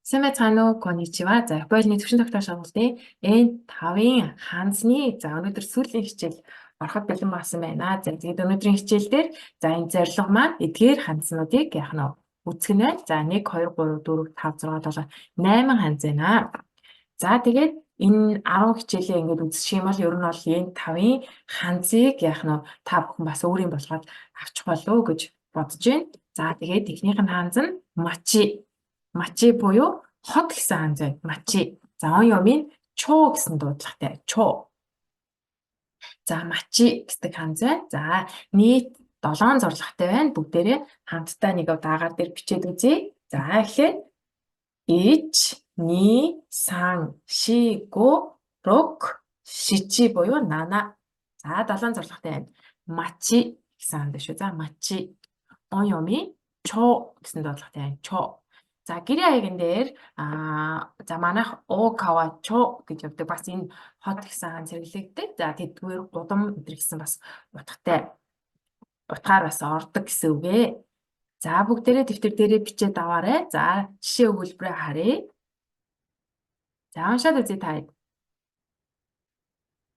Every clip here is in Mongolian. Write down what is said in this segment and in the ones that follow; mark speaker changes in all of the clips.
Speaker 1: Сайн байцгаана уу? Конничива. За, Японы төвшин тогтоох шалгалтын N5-ын хандсны өнөөдөр сүүлийн хичээл ороход бэлэн болсон байна. За, тэгээд өнөөдрийн хичээл дээр энэ зорилго маань эдгээр хандснуудыг яах нь үзэх нь байна. За, 1 2 3 4 5 6 7 8 хандс байна. За, тэгээд энэ 10 хичээлээ ингээд үзчих юм бол ер нь бол N5-ын хандсыг яах нь та бүхэн бас өөрийн болгоод авчих болов уу гэж бодож байна. За, тэгээд техник нь хандс нь Мачи буюу хот гэсэн хандс байна. Мачи. За, он юмын чо гэсэн дуудлагатай. Чо. За, мачи гэдэг хандс байна. За, нийт 7 зорилготой байна. Бүгдээрээ хамтдаа нэг даагаар дээр бичээд үзье. За, эхлээд 1 2 3 4 5 6 7 буюу 7. За, 7 зорилготой байна. Мачи гэсэн хандс шүү. За, мачи. Он юмын чо гэсэн дуудлагатай байна. Чо. За, гэрээ хаяган дээр за манайх Окава Чо гэж явдаг. Бас энэ хот гэсэн хандс хэрэглэгддэг. За, тэдгээр гудам өдр гэсэн бас утгаар бас ордог гэсэн үг ээ. За, бүгдээрээ дэвтэр дээрээ бичээд аваарай. За, жишээ өгүүлбэрээ харъя. За, уншаад үзье та.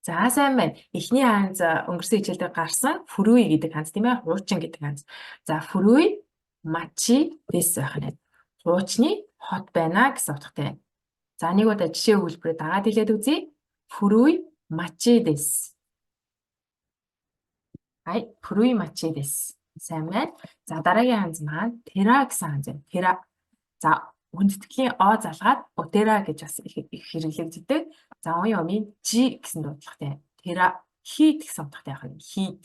Speaker 1: За, сайн байна. Эхний хандс өнгөрсөн хичээл дээр гарсан фүрүй гэдэг хандс тийм ээ. Хуучин гэдэг хандс. За, фүрүй мачи дэс байх нь. Хуучны хот байна гэсэн утгатай байна. За, нэг удаа жишээ өгүүлбэрээ дагаад хэлээд үзье. Фүрүй мачи дэс. Фүрүй мачи дэс. Сайн байна. За, дараагийн хандс маань тера гэсэн хандс байна. Тера. За, хүндэтгэлийн о залгаад утера гэж бас их хэрэглэгддэг. За, он юмын жи гэсэн дуудлагатай байна. Тера хит гэсэн утгатай байна. Хит.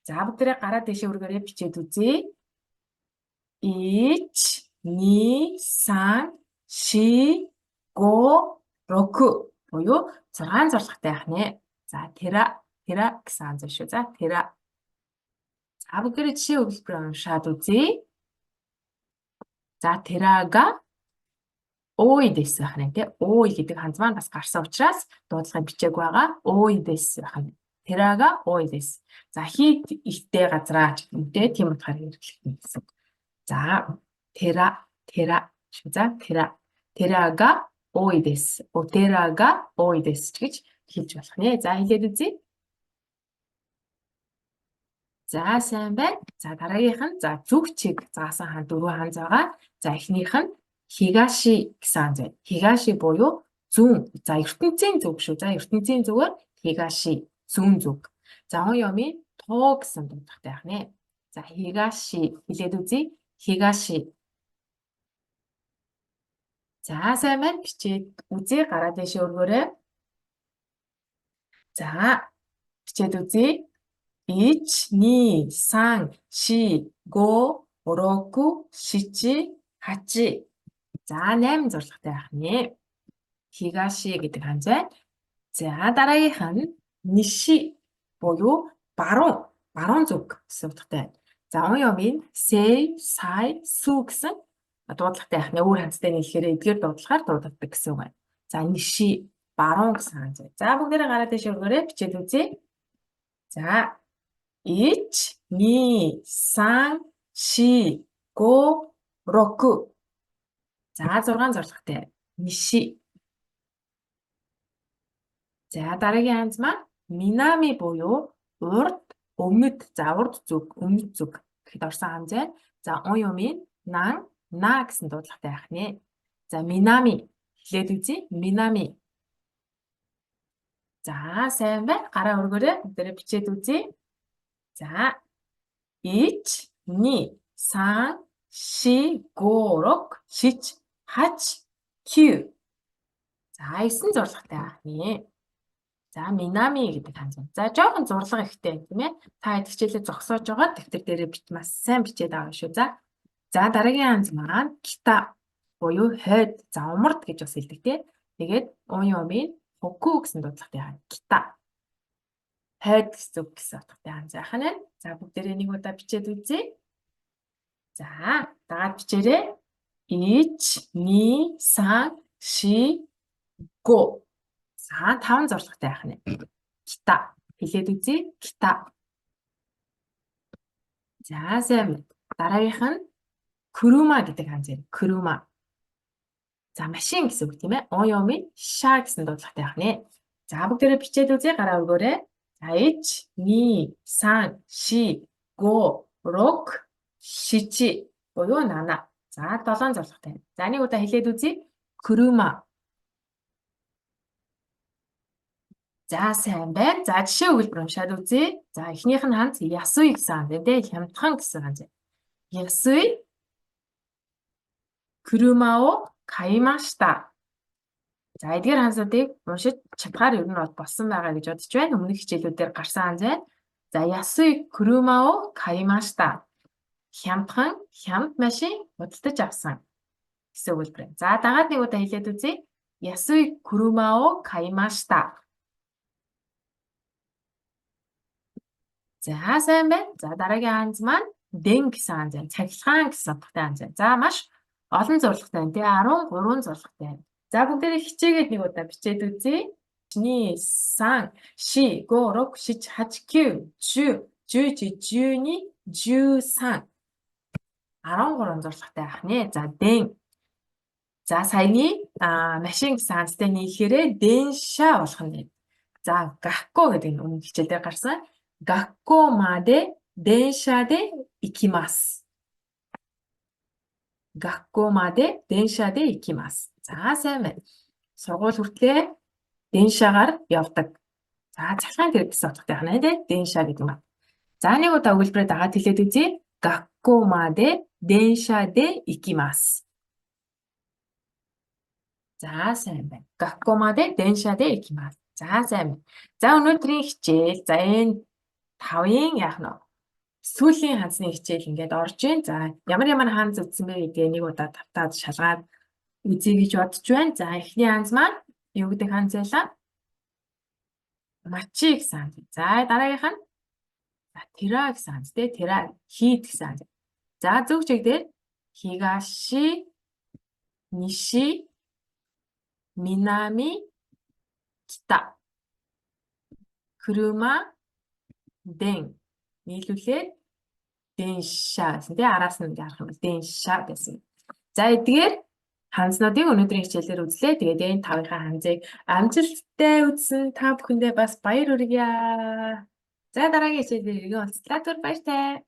Speaker 1: За, бүгдээрээ гараа дэшээ өргөрөө бичээд үзье. 1 2 3 4 5 6 буюу 6 зорилготой байх нэ. За, тера гэсэн хандс шүү. За, тера. За, бүгдээрээ жишээ өгүүлбэрээ уншаад үзье. За, терага ой дэс байх нэ. Ой гэдэг хандс маань бас гарсан учраас дуудлагыг бичээг байгаа. Ой дэс байх нэ. Терага ой дэс. За, хит ихтэй газраа ч гэмтэй тийм утгаар хэрэглэгдэнэ гэсэн. За, тера шүү. За, тера. Терага ой дэс. Отерага ой дэс гэж хэлж болох нэ. За, хэлээд үзье. За, сайн байна. За, дараагийнх нь зүг чиг заасан ханд 4 хандс байгаа. За, эхнийх нь хигаши гэсэн хандс байна. Хигаши буюу зүүн. За, ертөнцийн зүг шүү. За, ертөнцийн зүгээр хигаши зүүн зүг. За, он юмын то гэсэн дуудлагатай байх нэ. За, хигаши хэлээд үзье. Хигаши. За, сайн байна. Бичээд үзье. Гараа дэшээ өргөөрэй. За, бичээд үзье. 1 2 3 4 5 6 7 8. За, 8 зорилготой байх нэ. Хигаши гэдэг хандс байна. За, дараагийнх нь ниши буюу баруун зүг гэсэн утгатай байна. За, он юмын сэй, сай, су гэсэн дуудлагатай байх нэ. Өөр хандстай нийлэхээр эдгээр дуудлагаар дуудагддаг гэсэн үг байна. За, ниши баруун гэсэн хандс байна. За, бүгдээрээ гараа дэшээ өргөөрэй. Бичээд үзье. За, 1 2 3 4 5 6. За, 6 зорилготой. Ниши. За, дараагийн хандс маань минами буюу өмнөд. За, урд зүг, өмнөд зүг гэхэд орсон хандс байна. За, он юмын на гэсэн дуудлагатай байх нэ. За, минами хэлээд үзье. Минами. За, сайн байна. Гараа өргөөрэй. Бүгдээрээ бичээд үзье. За, 1 2 3 4 5 6 7 8 9. За, 9 зорилготой байх нэ. За, минами гэдэг хандс байна. За, жоохон зурлага ихтэй тийм ээ. Та хэд хичээлээ зогсоож байгаа дэвтэр дээрээ маш сайн бичээд аваа шүү. За, дараагийн хандс маань кита буюу хойд. За, умард гэж бас хэлдэг тийм. Тэгээд он юмын хоку гэсэн дуудлагатай байна. Кита. Хойд гэсэн үг гэсэн утгатай хандс байх нь. За, бүгдээрээ нэг удаа бичээд үзье. За, дагаад бичээрэй. 1 2 3 4 5. За, 5 зорилготой байх нэ. Кита. Хэлээд үзье. Кита. За, сайн байна. Дараагийнх нь курума гэдэг хандс байна. Курума. За машин гэсэн үг тийм ээ. Оёми ша гэсэн дуудлагатай байх нэ. За бүгдээрээ бичээд үзье гараа өргөөрэй. За 1, 2, 3, 4, 5, 6, 7 буюу нана. За 7 зорилготой. За нэг удаа хэлээд үзье. Крүма. За сайн байна. За жишээ өгүүлбэр уншаад үзье. За эхнийх нь ханц ясуй гэсэн ханц энэ хямдхан гэсэн ханц. Ясуй крүмао каймашта. За эдгээр хансуудыг уншиж чадхаар ер нь бол болсон байгаа гэж бодож байна. Өмнөх хичээлүүдээр гарсан ханз байна. За ясуй крүмао каймашта. Хямдхан хямд машин худалдаж авсан гэсэн өгүүлбэр. За дагаад нэг удаа хэлээд үзье. Ясуй крүмао каймашта. За сайн байна. За дараагийн ханз маань дэн гэсэн ханз байна. Цахилгаан гэсэн утгатай ханз байна. За маш олон зорилготой байна. Тэгээ 13 зорилготой байна. За бүгдээрээ хичээгээд нэг удаа бичээд үзье. 2, 3, 4, 5, 6, 7, 8, 9, 10, 11, 12, 13 13 зорилготой байх нэ. За дэн. За саяны машин гэсэн ханзтай нийлэхээр дэнша болох нь. За гакко гэдэг нь өмнө хичээлээр гарсан. Гакко маде дэншаде икимас. Гакко маде дэншаде икимас. За сайн байна. Сургууль хүртлээр дэншагаар явдаг. За цахилгаан тэр гэсэн утгатай байна тий. Дэнша гэдэг нь. За нэг удаа өгүүлбэрээ дагаад хэлээд үзье. Гакко маде дэншаде икимас. За сайн байна. Гакко маде дэншаде икимас. За сайн байна. За өнөөдрийн хичээл за энэ 5-ын яах нь сүүлийн ханзны хичээл ингээд орж ийн. За ямар ханз үзсэн бэ гэдгээ нэг удаа тавтаад шалгаад үзье гэж бодож байна. За эхний ханз маань юу гэдэг ханз байлаа? Мачи гэсэн ханз. За дараагийнх нь тэра гэсэн ханз тий. Тэра хийд гэсэн ханз. За зөв чигдээ хигаши, ниши, минами, кита. Крүма, дэн. Нийлүүлээд дэнша гэсэн тий. Араас нь харах юм бол дэнша гэсэн. За эдгээр ханзнуудыг өнөөдрийн хичээлээр үзлээ. Тэгээд энэ 5-ынхаа ханзыг амжилттай үзсэн та бүхэндээ бас баяр хүргье. За дараагийн хичээлээр иргэн уулзлаа. Түр баяртай.